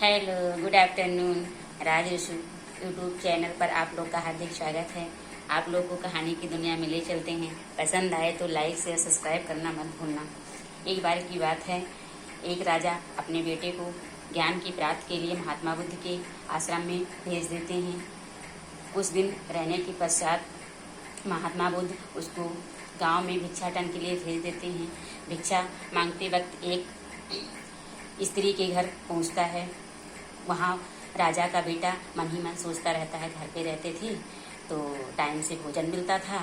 Hello, good afternoon. Raj Rishi YouTube channel पर आप लोग का हार्दिक स्वागत है। आप लोग को कहानी की दुनिया में ले चलते हैं। पसंद आए तो लाइक शेयर सब्सक्राइब करना मत भूलना। एक बार की बात है, एक राजा अपने बेटे को ज्ञान की प्राप्ति के लिए महात्मा बुद्ध के आश्रम में भेज देते हैं। कुछ दिन रहने के पश्चात महात्मा बुद्ध उसको गांव में भिक्षाटन के लिए भेज देते हैं। भिक्षा मांगते वक्त एक स्त्री के घर पहुंचता है। वहाँ राजा का बेटा मन ही मन सोचता रहता है, घर पे रहते थे तो टाइम से भोजन मिलता था,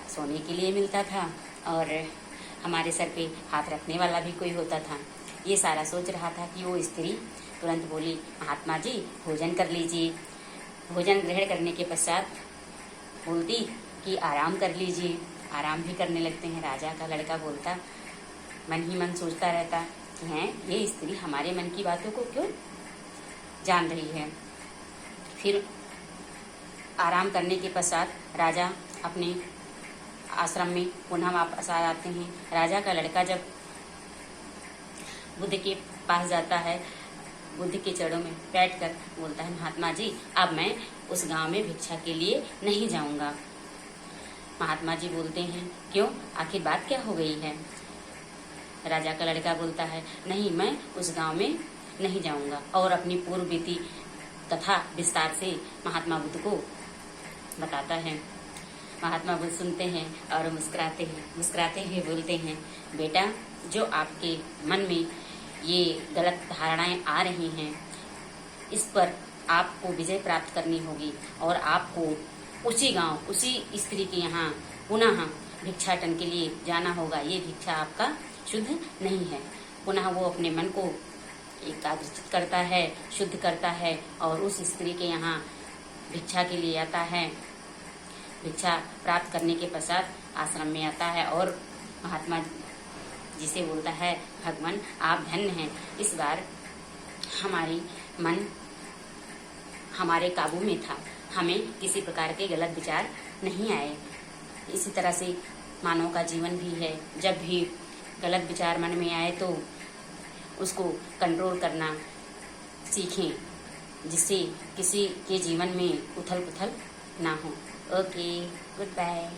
सोने के लिए मिलता था और हमारे सर पे हाथ रखने वाला भी कोई होता था। ये सारा सोच रहा था कि वो स्त्री तुरंत बोली, महात्मा जी भोजन कर लीजिए। भोजन ग्रहण करने के पश्चात बोलती कि आराम कर लीजिए। आराम भी करने लगते हैं। राजा का लड़का बोलता, मन ही मन सोचता रहता कि हैं ये स्त्री हमारे मन की बातों को क्यों जान रही है। फिर आराम करने के पश्चात राजा अपने आश्रम में पुनः वापस आ जाते हैं। राजा का लड़का जब बुद्ध के पास जाता है, बुद्ध के चरणों में बैठकर बोलता है, महात्मा जी अब मैं उस गांव में भिक्षा के लिए नहीं जाऊंगा। महात्मा जी बोलते हैं, क्यों, आखिर बात क्या हो गई है। राजा का लड़का बोलता है, नहीं मैं उस गांव में नहीं जाऊंगा और अपनी पूर्व बीती कथा विस्तार से महात्मा बुद्ध को बताता है। महात्मा बुद्ध सुनते हैं और मुस्कुराते हुए बोलते हैं, बेटा जो आपके मन में ये गलत धारणाएं आ रही हैं, इस पर आपको विजय प्राप्त करनी होगी और आपको उसी गांव उसी स्त्री के यहाँ पुनः भिक्षाटन के लिए जाना होगा। ये भिक्षा आपका शुद्ध नहीं है। पुनः वो अपने मन को एकाग्रचित करता है, शुद्ध करता है और उस स्त्री के यहाँ भिक्षा के लिए आता है। भिक्षा प्राप्त करने के पश्चात आश्रम में आता है और महात्मा जी से बोलता है, भगवान आप धन्य हैं, इस बार हमारी मन हमारे काबू में था, हमें किसी प्रकार के गलत विचार नहीं आए। इसी तरह से मानव का जीवन भी है। जब भी गलत विचार मन में आए तो उसको कंट्रोल करना सीखें, जिससे किसी के जीवन में उथल पुथल ना हो। Okay, good bye.